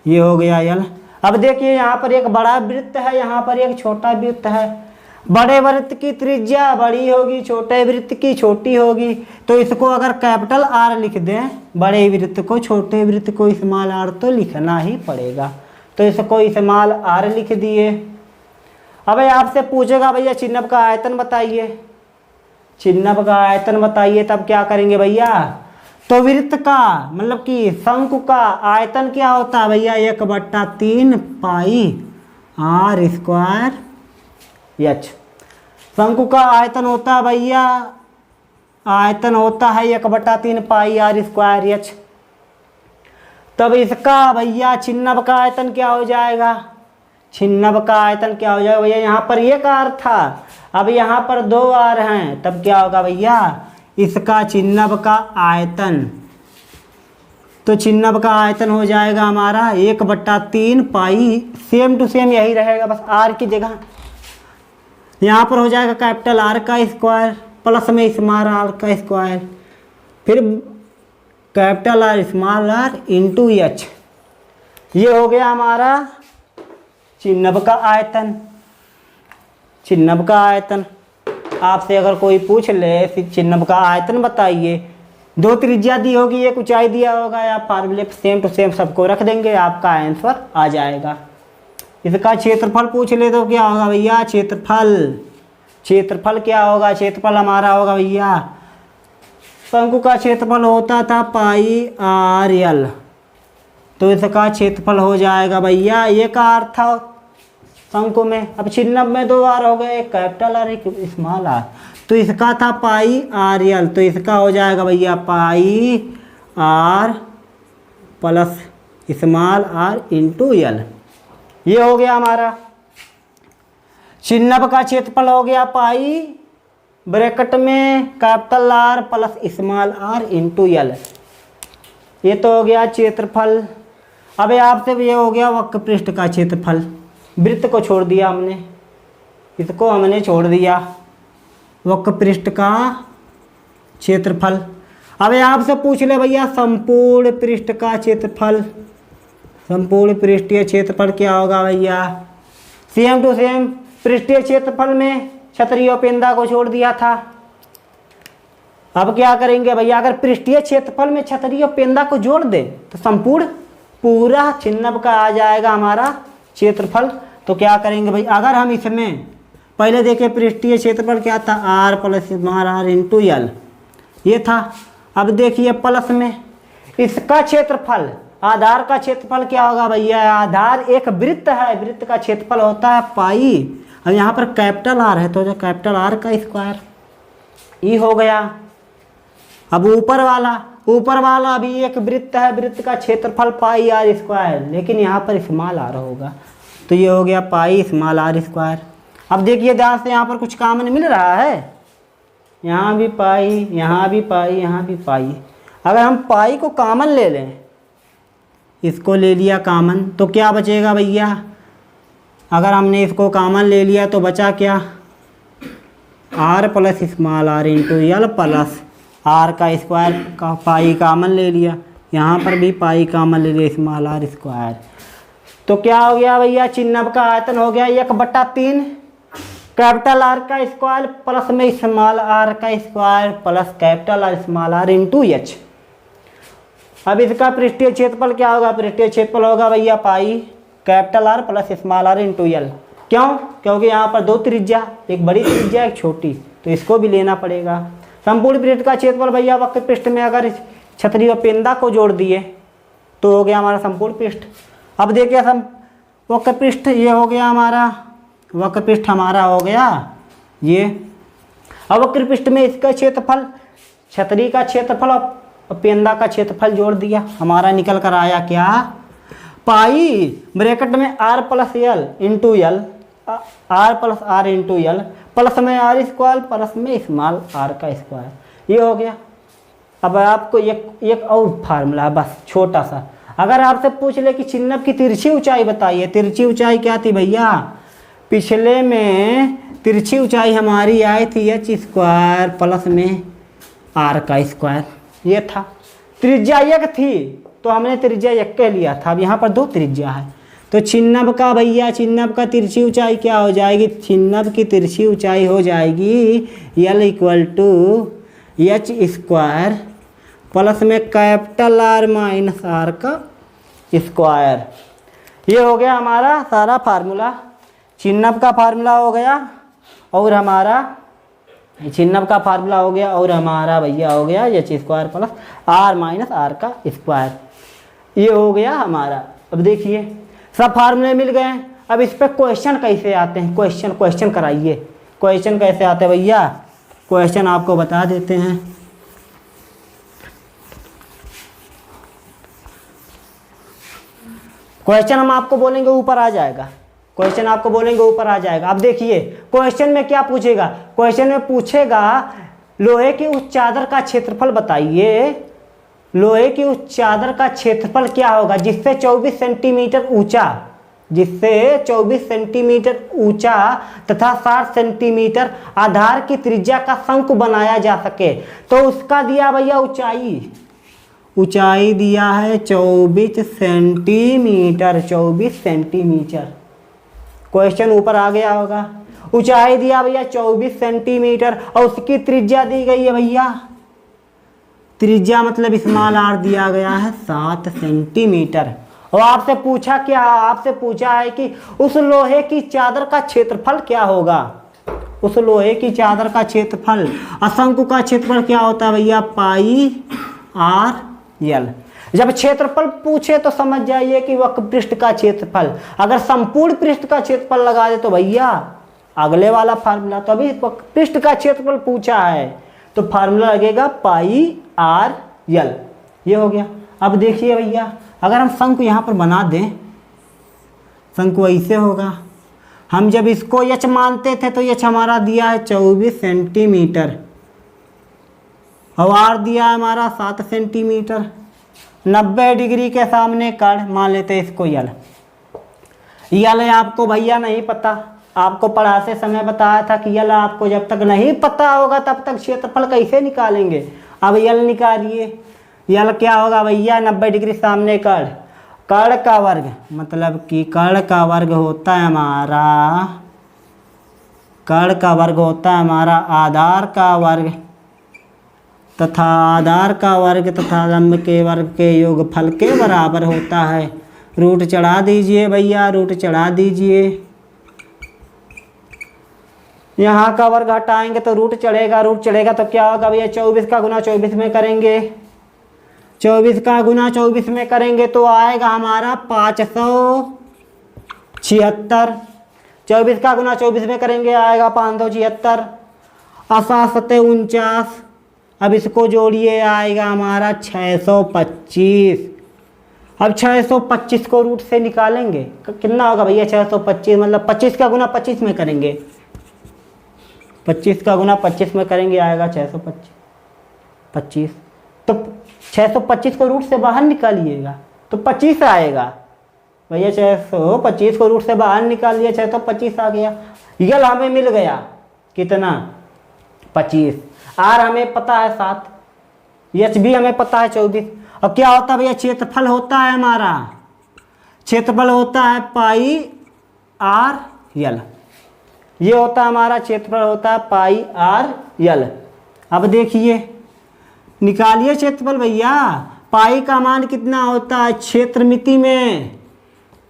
S1: ये हो गया यल। अब देखिए यहाँ पर एक बड़ा वृत्त है, यहाँ पर एक छोटा वृत्त है। बड़े वृत्त की त्रिज्या बड़ी होगी, छोटे वृत्त की छोटी होगी। तो इसको अगर कैपिटल आर लिख दें, बड़े वृत्त को, छोटे वृत्त को स्मॉल आर तो लिखना ही पड़ेगा। तो इसको स्मॉल आर लिख दिए। अब आपसे पूछेगा भैया चिन्ह का आयतन बताइए, चिन्ह का आयतन बताइए। तब क्या करेंगे भैया, तो वृत्त का मतलब कि शंकु का आयतन क्या होता है भैया, 1/3 पाई आर स्क्वायर एच। शंकु का आयतन होता है भैया, आयतन होता है 1/3 पाई आर स्क्वायर एच। तब इसका भैया छिन्नव का आयतन क्या हो जाएगा, छिन्नव का आयतन क्या हो जाएगा भैया, यहाँ पर एक आर था, अब यहाँ पर 2 आर हैं। तब क्या होगा भैया, इसका छिन्नव का आयतन, तो छिन्नव का आयतन हो जाएगा हमारा 1/3 पाई, सेम टू सेम यही रहेगा, बस आर की जगह यहाँ पर हो जाएगा कैपिटल आर का स्क्वायर प्लस में स्मॉल आर का स्क्वायर, फिर capital R small are into H. ये हो गया हमारा छिन्नव का आयतन। छिन्नव का आयतन आपसे अगर कोई पूछ ले छिन्नव का आयतन बताइए, 2 त्रिज्या दी होगी, एक ऊंचाई दिया होगा, या फार्मूले सेम टू सेम सबको रख देंगे, आपका आंसर आ जाएगा। इसका क्षेत्रफल पूछ ले तो क्या होगा भैया, क्षेत्रफल, क्षेत्रफल क्या होगा, क्षेत्रफल हमारा होगा भैया, शंकु का क्षेत्रफल होता था पाई आर एल, तो इसका क्षेत्रफल हो जाएगा भैया, एक आर था शंकु में, अब छिन्नव में 2 आर हो गए, एक कैपिटल आर एक स्मॉल आर, तो इसका था पाई आर एल, तो इसका हो जाएगा भैया pi r plus small are into L. ये हो गया हमारा छिन्नव का क्षेत्रफल हो गया पाई ब्रैकेट में capital are plus small are into L. ये तो हो गया क्षेत्रफल। अब आपसे ये हो गया वक्र पृष्ठ का क्षेत्रफल, वृत्त को छोड़ दिया हमने, इसको हमने छोड़ दिया, वक्र पृष्ठ का क्षेत्रफल। अब आपसे पूछ ले भैया संपूर्ण पृष्ठ का क्षेत्रफल, संपूर्ण पृष्ठीय क्षेत्रफल क्या होगा भैया, सेम टू सेम पृष्ठीय क्षेत्रफल में क्षत्रिय पेंदा को छोड़ दिया था। अब क्या करेंगे भैया, अगर पृष्ठीय क्षेत्रफल में क्षत्रिय पेंदा को जोड़ दे तो संपूर्ण पूरा छिन्नव का आ जाएगा हमारा क्षेत्रफल। तो क्या करेंगे भाई, अगर हम इसमें पहले देखें पृष्ठीय क्षेत्रफल क्या था, R plus R into L, ये था। अब देखिए प्लस में इसका क्षेत्रफल, आधार का क्षेत्रफल क्या होगा भैया, आधार एक वृत्त है, वृत्त का क्षेत्रफल होता है पाई, अब यहाँ पर कैपिटल आर है तो जो कैपिटल आर का स्क्वायर, ये हो गया। अब ऊपर वाला भी एक वृत्त है, वृत्त का क्षेत्रफल पाई आर स्क्वायर, लेकिन यहाँ पर स्मॉल आर होगा, तो ये हो गया पाई स्मॉल आर स्क्वायर। अब देखिए ध्यान से, यहाँ पर कुछ कॉमन मिल रहा है, यहाँ भी पाई, यहाँ भी पाई, यहाँ भी पाई। अगर हम पाई को कॉमन ले लें, इसको ले लिया कॉमन, तो क्या बचेगा भैया, अगर हमने इसको कॉमन ले लिया तो बचा क्या, R plus small are into L plus R का स्क्वायर का पाई कॉमन ले लिया, यहाँ पर भी पाई कॉमन ले लिया स्मॉल आर स्क्वायर। तो क्या हो गया भैया, छिन्नव का आयतन हो गया 1/3 कैपिटल आर का स्क्वायर प्लस में स्मॉल आर का square plus capital R small are into H. अब इसका पृष्ठीय क्षेत्रफल क्या होगा, पृष्ठीय क्षेत्रफल होगा भैया pi capital are plus small are into L. क्यों, क्योंकि यहाँ पर 2 त्रिज्या, एक बड़ी त्रिज्या एक छोटी, तो इसको भी लेना पड़ेगा। संपूर्ण पृष्ठ का क्षेत्रफल भैया वक्र पृष्ठ में अगर क्षत्रिय पेंदा को जोड़ दिए तो हो गया हमारा संपूर्ण पृष्ठ। अब देखिए वक्र पृष्ठ ये हो गया हमारा, वक्र पृष्ठ हमारा हो गया ये। अब वक्र पृष्ठ में इसका क्षेत्रफल, क्षत्रिय का क्षेत्रफल और पेंदा का क्षेत्रफल जोड़ दिया, हमारा निकल कर आया क्या, पाई ब्रैकेट में R plus L into L, R plus R into L plus में आर स्क्वायर प्लस में स्मॉल आर का स्क्वायर, ये हो गया। अब आपको एक और फार्मूला है बस छोटा सा, अगर आपसे पूछ ले कि छिन्नव की तिरछी ऊंचाई बताइए, तिरछी ऊंचाई क्या थी भैया, पिछले में तिरछी ऊंचाई हमारी आई थी एच स्क्वायर प्लस में आर का स्क्वायर, ये था। त्रिज्या 1 थी तो हमने त्रिज्या 1 के लिया था, अब यहाँ पर 2 त्रिज्या है तो छिन्नब का भैया, छिन्नब का तिरछी ऊंचाई क्या हो जाएगी, छिन्नब की तिरछी ऊंचाई हो जाएगी l equal to h square plus में कैपिटल आर माइनस आर का स्क्वायर। ये हो गया हमारा सारा फार्मूला, छिन्नब का फार्मूला हो गया और हमारा छिन्नब का फार्मूला हो गया और हमारा भैया हो गया H square plus R minus are का स्क्वायर। ये हो गया हमारा। अब देखिए सब फार्मूले मिल गए हैं। अब इस पर क्वेश्चन कैसे आते हैं, क्वेश्चन कराइए। क्वेश्चन कैसे आते हैं भैया, क्वेश्चन आपको बता देते हैं। क्वेश्चन हम आपको बोलेंगे ऊपर आ जाएगा, क्वेश्चन आपको बोलेंगे ऊपर आ जाएगा। अब देखिए क्वेश्चन में क्या पूछेगा, क्वेश्चन में पूछेगा लोहे की उस चादर का क्षेत्रफल बताइए, लोहे की उस चादर का क्षेत्रफल क्या होगा जिससे 24 सेंटीमीटर ऊंचा, जिससे 24 सेंटीमीटर ऊंचा तथा 60 सेंटीमीटर आधार की त्रिज्या का शंकु बनाया जा सके। तो उसका दिया भैया ऊंचाई दिया है 24 सेंटीमीटर, 24 सेंटीमीटर। क्वेश्चन ऊपर आ गया होगा। ऊंचाई दिया भैया 24 सेंटीमीटर और उसकी त्रिज्या दी गई है भैया, त्रिज्या मतलब स्मॉल आर दिया गया है 7 सेंटीमीटर। और आपसे पूछा क्या, आपसे पूछा है कि उस लोहे की चादर का क्षेत्रफल क्या होगा, उस लोहे की चादर का क्षेत्रफल, शंकु का क्षेत्रफल क्या होता है भैया, पाई आर यल। जब क्षेत्रफल पूछे तो समझ जाइए कि वक्र पृष्ठ का क्षेत्रफल, अगर संपूर्ण पृष्ठ का क्षेत्रफल लगा दे तो भैया अगले वाला फार्मूला। तो अभी वक्र पृष्ठ का क्षेत्रफल पूछा है तो फार्मूला लगेगा पाई आर यल। ये हो गया। अब देखिए भैया अगर हम शंकु यहाँ पर बना दें, शंकु ऐसे होगा। हम जब इसको यच मानते थे तो यच हमारा दिया है 24 सेंटीमीटर और आर दिया है हमारा 7 सेंटीमीटर। 90 डिग्री के सामने कड़ मान लेते हैं इसको यल। यल आपको भैया नहीं पता, आपको पढ़ाते समय बताया था कि यल आपको जब तक नहीं पता होगा तब तक क्षेत्रफल कैसे निकालेंगे। अब यल निकालिए, यल क्या होगा भैया, 90 डिग्री सामने कड़, कड़ का वर्ग मतलब कि कड़ का वर्ग होता है हमारा, कड़ का वर्ग होता है हमारा आधार का वर्ग तथा आधार का वर्ग तथा लंब के वर्ग के योगफल के बराबर होता है। रूट चढ़ा दीजिए भैया, रूट चढ़ा दीजिए। यहाँ का वर्ग हटाएंगे तो रूट चढ़ेगा, रूट चढ़ेगा तो क्या होगा भैया, 24 का गुना 24 में करेंगे, 24 का गुना 24 में करेंगे तो आएगा हमारा 576। 24 का गुना 24 में करेंगे आएगा 576। 7 49, अब इसको जोड़िए आएगा हमारा 625। अब 625 को रूट से निकालेंगे कितना होगा भैया, 625 मतलब 25 का गुना 25 में करेंगे, 25 का गुना 25 में करेंगे आएगा 625। तो 625 को रूट से बाहर निकालिएगा तो 25 आएगा भैया। 625 को रूट से बाहर निकालिए 625 आ गया। यल हमें मिल गया कितना, 25। आर हमें पता है 7, एच भी हमें पता है 24। अब क्या होता है भैया, क्षेत्रफल होता है हमारा, क्षेत्रफल होता है पाई आर यल। ये होता है हमारा क्षेत्रफल होता है पाई आर यल। अब देखिए निकालिए क्षेत्रफल भैया। पाई का मान कितना होता है क्षेत्रमिति में,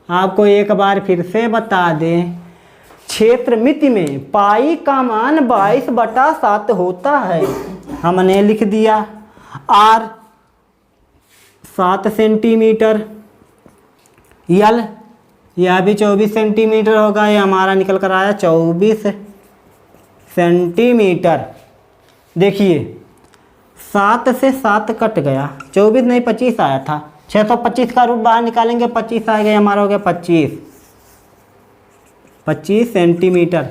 S1: आपको एक बार फिर से बता दें, क्षेत्रमिति में पाई का मान 22/7 होता है। हमने लिख दिया आर 7 सेंटीमीटर, यल यह भी 24 सेंटीमीटर होगा, ये हमारा निकल कर आया 24 सेंटीमीटर। देखिए 7 से 7 कट गया, 24 नहीं 25 आया था। 625 का रूट बाहर निकालेंगे 25 आएगा, हमारा हो गया 25 सेंटीमीटर।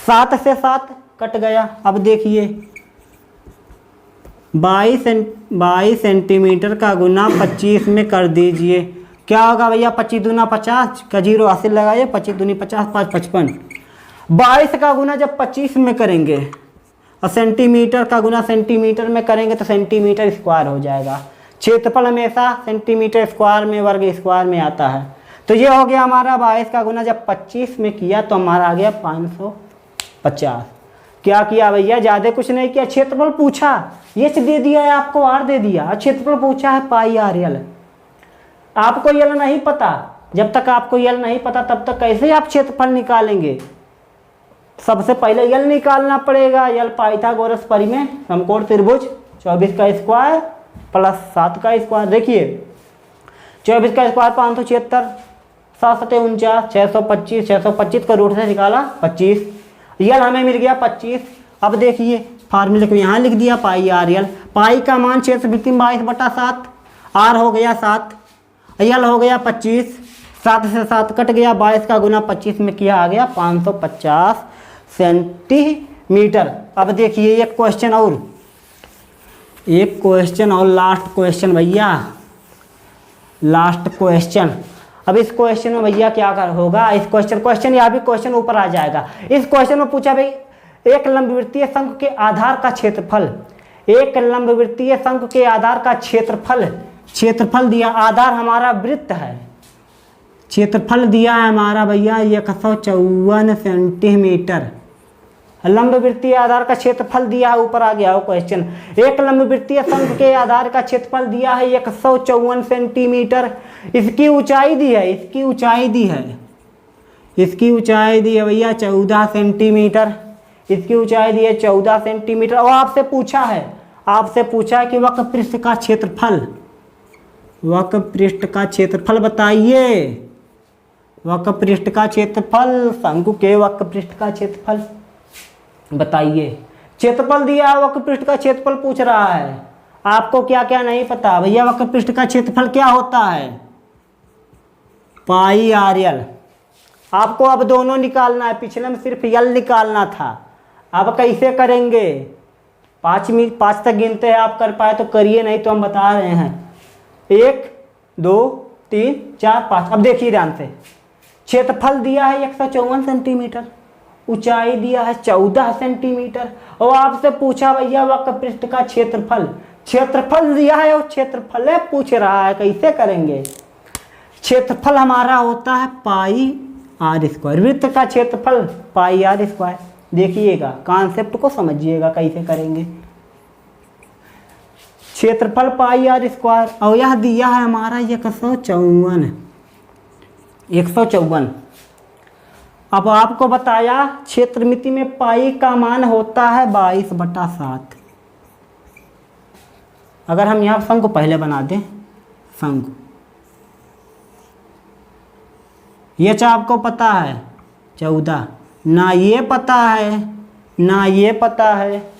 S1: 7 से 7 कट गया। अब देखिए 22 सेंटीमीटर का गुना 25 में कर दीजिए, क्या होगा भैया, 25 दूना 50 का 0 हासिल लगाइए, 25 दूनी 50 5 55। 22 का गुना जब 25 में करेंगे और सेंटीमीटर का गुना सेंटीमीटर में करेंगे तो सेंटीमीटर स्क्वायर हो जाएगा। क्षेत्रफल हमेशा सेंटीमीटर स्क्वायर में वर्ग स्क्वायर में आता है। तो ये हो गया हमारा 22 का गुना जब 25 में किया तो हमारा आ गया 550। क्या किया भैया, ज़्यादा कुछ नहीं किया, क्षेत्रफल पूछा, ये दे दिया है आपको, आर दे दिया, क्षेत्रफल पूछा है पाई आर यल। आपको यल नहीं पता, जब तक आपको यल नहीं पता तब तक कैसे आप क्षेत्रफल निकालेंगे। सबसे पहले यल निकालना पड़ेगा। यल पाइथागोरस परिमेय समकोण त्रिभुज 24 का स्क्वायर प्लस 7 का स्क्वायर। देखिए 24 का स्क्वायर 576, 7 49, 625, 625 का रूट से निकाला 25, यल हमें मिल गया 25। अब देखिए फार्मूले को यहाँ लिख दिया पाई आर यल। पाई का मान क्षेत्रवृत्ति 22/7, आर हो गया 7, यल हो गया 25, 7 से 7 कट गया, 22 का गुना 25 में किया आ गया 550 सेंटीमीटर। अब देखिए एक क्वेश्चन और, लास्ट क्वेश्चन भैया, लास्ट क्वेश्चन। अब इस क्वेश्चन में भैया क्या कर होगा, इस क्वेश्चन या भी क्वेश्चन ऊपर आ जाएगा। इस क्वेश्चन में पूछा भाई एक लंबवृत्तीय शंकु के आधार का क्षेत्रफल, एक लंबवृत्तीय शंकु के आधार का क्षेत्रफल दिया, आधार हमारा वृत्त है, क्षेत्रफल दिया है हमारा भैया 154 सेंटीमीटर। लंबवृत्तीय आधार का क्षेत्रफल दिया है, ऊपर आ गया हो क्वेश्चन। एक लंबवृत्तीय शंकु के आधार का क्षेत्रफल दिया है 154 सेंटीमीटर। इसकी ऊंचाई दी है, इसकी ऊंचाई दी है भैया 14 सेंटीमीटर। इसकी ऊंचाई दी है 14 सेंटीमीटर। और आपसे पूछा है कि वक्र पृष्ठ का क्षेत्रफल बताइए। वक्र पृष्ठ का क्षेत्रफल, शंकु के वक्र पृष्ठ का क्षेत्रफल बताइए। क्षेत्रफल दिया है, वक्र पृष्ठ का क्षेत्रफल पूछ रहा है। आपको क्या क्या नहीं पता भैया, वक्र पृष्ठ का क्षेत्रफल क्या होता है, पाई आर यल। आपको अब दोनों निकालना है, पिछले में सिर्फ यल निकालना था। अब कैसे करेंगे, 5 तक गिनते हैं, आप कर पाए तो करिए, नहीं तो हम बता रहे हैं 1 2 3 4 5। अब देखिए ध्यान से, क्षेत्रफल दिया है 154 सेंटीमीटर, ऊंचाई दिया है 14 सेंटीमीटर, और आपसे पूछा भैया वक्र पृष्ठ का क्षेत्रफल दिया है और क्षेत्रफल पूछ रहा है, कैसे करेंगे। क्षेत्रफल हमारा होता है पाई आर स्क्वायर, वृत्त का क्षेत्रफल पाई आर स्क्वायर। देखिएगा कॉन्सेप्ट को समझिएगा कैसे करेंगे। क्षेत्रफल पाई आर स्क्वायर, और यह दिया है हमारा 154। अब आपको बताया क्षेत्रमिति में पाई का मान होता है 22/7। अगर हम यहाँ शंकु पहले बना दें, शंकु ये आपको पता है 14, ना ये पता है ना ये पता है,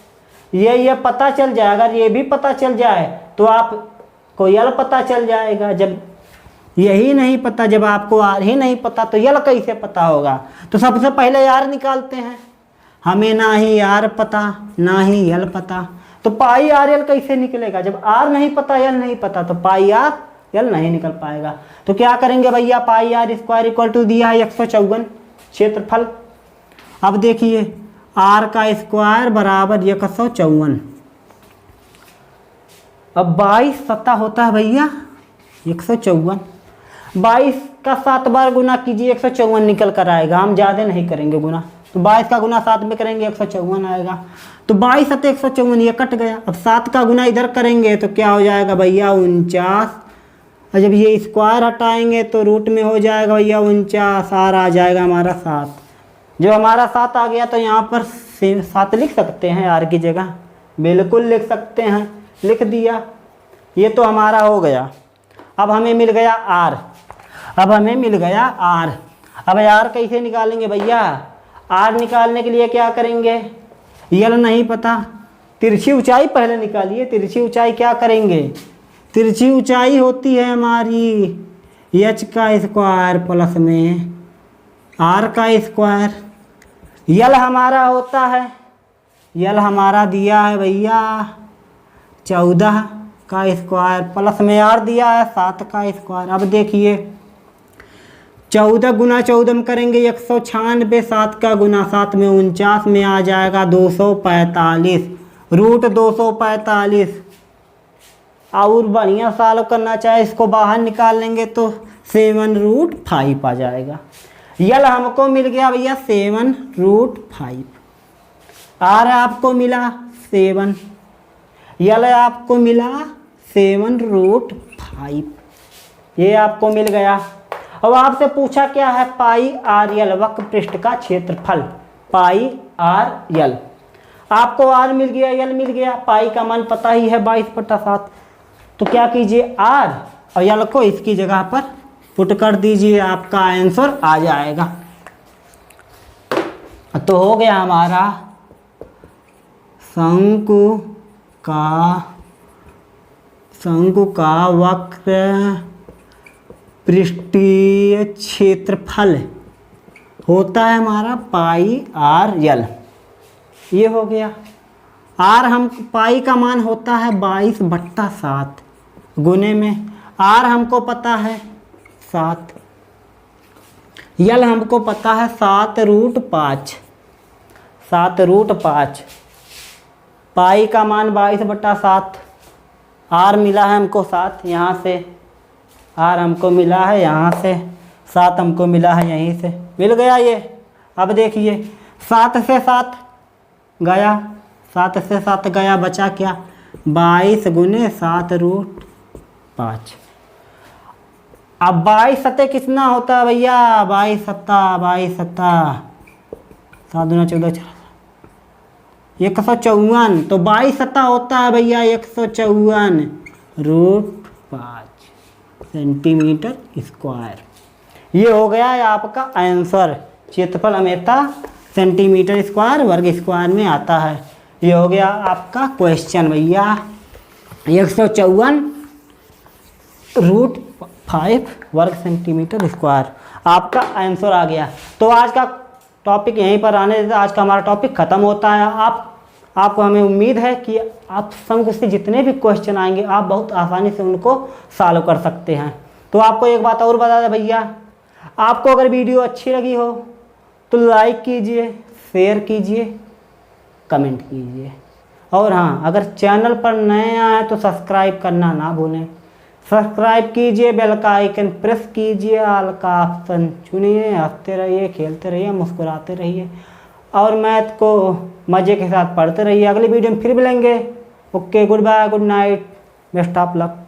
S1: ये पता चल जाए। अगर ये भी पता चल जाए तो आपको यल पता चल जाएगा। जब यही नहीं पता, जब आपको आर ही नहीं पता तो यल कैसे पता होगा। तो सबसे पहले आर निकालते हैं, हमें ना ही आर पता ना ही यल पता, तो पाई आर यल कैसे निकलेगा। जब आर नहीं पता यल नहीं पता तो पाई आर यल नहीं निकल पाएगा। तो क्या करेंगे भैया, pi r square equal to दिया है 154 क्षेत्रफल। अब देखिए आर का स्क्वायर बराबर 154, अब 22 सत्ता होता है भैया 154, 22 का 7 बार गुना कीजिए 154 निकल कर आएगा। हम ज़्यादा नहीं करेंगे गुना, तो 22 का गुना 7 में करेंगे 154 आएगा। तो 22 7 154, ये कट गया। अब 7 का गुना इधर करेंगे तो क्या हो जाएगा भैया 49, और जब ये स्क्वायर हटाएंगे तो रूट में हो जाएगा भैया 49, आर आ जाएगा हमारा 7। जो हमारा 7 आ गया तो यहाँ पर 7 लिख सकते हैं आर की जगह, बिल्कुल लिख सकते हैं, लिख दिया। ये तो हमारा हो गया। अब हमें मिल गया आर, अब आर कैसे निकालेंगे भैया। आर निकालने के लिए क्या करेंगे, यल नहीं पता, तिरछी ऊंचाई पहले निकालिए। तिरछी ऊंचाई क्या करेंगे, तिरछी ऊंचाई होती है हमारी एच का स्क्वायर प्लस में आर का स्क्वायर। यल हमारा होता है, यल हमारा दिया है भैया 14 का स्क्वायर प्लस में आर दिया है 7 का स्क्वायर। अब देखिए 14 गुना 14 में करेंगे 196, 7 का गुना 7 में 49 में आ जाएगा 245, रूट 245। और बढ़िया सॉल्व करना चाहे इसको बाहर निकाल लेंगे तो 7√5 आ जाएगा। यल हमको मिल गया भैया 7√5, आर आपको मिला 7, यल आपको मिला 7√5, ये आपको मिल गया। अब आपसे पूछा क्या है, पाई आर यल वक्र पृष्ठ का क्षेत्रफल, पाई आर यल। आपको आर मिल गया, यल मिल गया, पाई का मान पता ही है 22/7। तो क्या कीजिए, आर और यल को इसकी जगह पर पुट कर दीजिए, आपका आंसर आ जाएगा। तो हो गया हमारा शंकु का वक्र पृष्ठीय क्षेत्रफल होता है हमारा पाई आर यल, ये हो गया। आर हम पाई का मान होता है 22/7 गुने में आर हमको पता है 7, यल हमको पता है 7√5, 7√5, पाई का मान 22/7, आर मिला है हमको 7 यहाँ से, आर हमको मिला है यहाँ से, 7 हमको मिला है यहीं से, मिल गया ये। अब देखिए 7 से 7 गया, 7 से 7 गया, बचा क्या, 22 गुने 7√5। अब 22 सत्ते कितना होता है भैया, 22 सत्ता 7 दूना 14 154, तो 22 सत्ता होता है भैया 154√5 सेंटीमीटर स्क्वायर। ये हो गया है आपका आंसर, क्षेत्रफल हमेशा सेंटीमीटर स्क्वायर वर्ग स्क्वायर में आता है। ये हो गया आपका क्वेश्चन भैया, 154√5 वर्ग सेंटीमीटर स्क्वायर आपका आंसर आ गया। तो आज का टॉपिक यहीं पर आने देता, आज का हमारा टॉपिक ख़त्म होता है। आपको हमें उम्मीद है कि आप शंकु से जितने भी क्वेश्चन आएंगे आप बहुत आसानी से उनको सॉल्व कर सकते हैं। तो आपको एक बात और बता दें भैया, आपको अगर वीडियो अच्छी लगी हो तो लाइक कीजिए, शेयर कीजिए, कमेंट कीजिए, और हाँ, अगर चैनल पर नए आए तो सब्सक्राइब करना ना भूलें। सब्सक्राइब कीजिए, बेल का आइकन प्रेस कीजिए, ऑल का ऑप्शन चुनिए, हंसते रहिए, खेलते रहिए, मुस्कुराते रहिए और मैथ को मज़े के साथ पढ़ते रहिए। अगली वीडियो में फिर मिलेंगे। Okay, goodbye, good night, best of luck.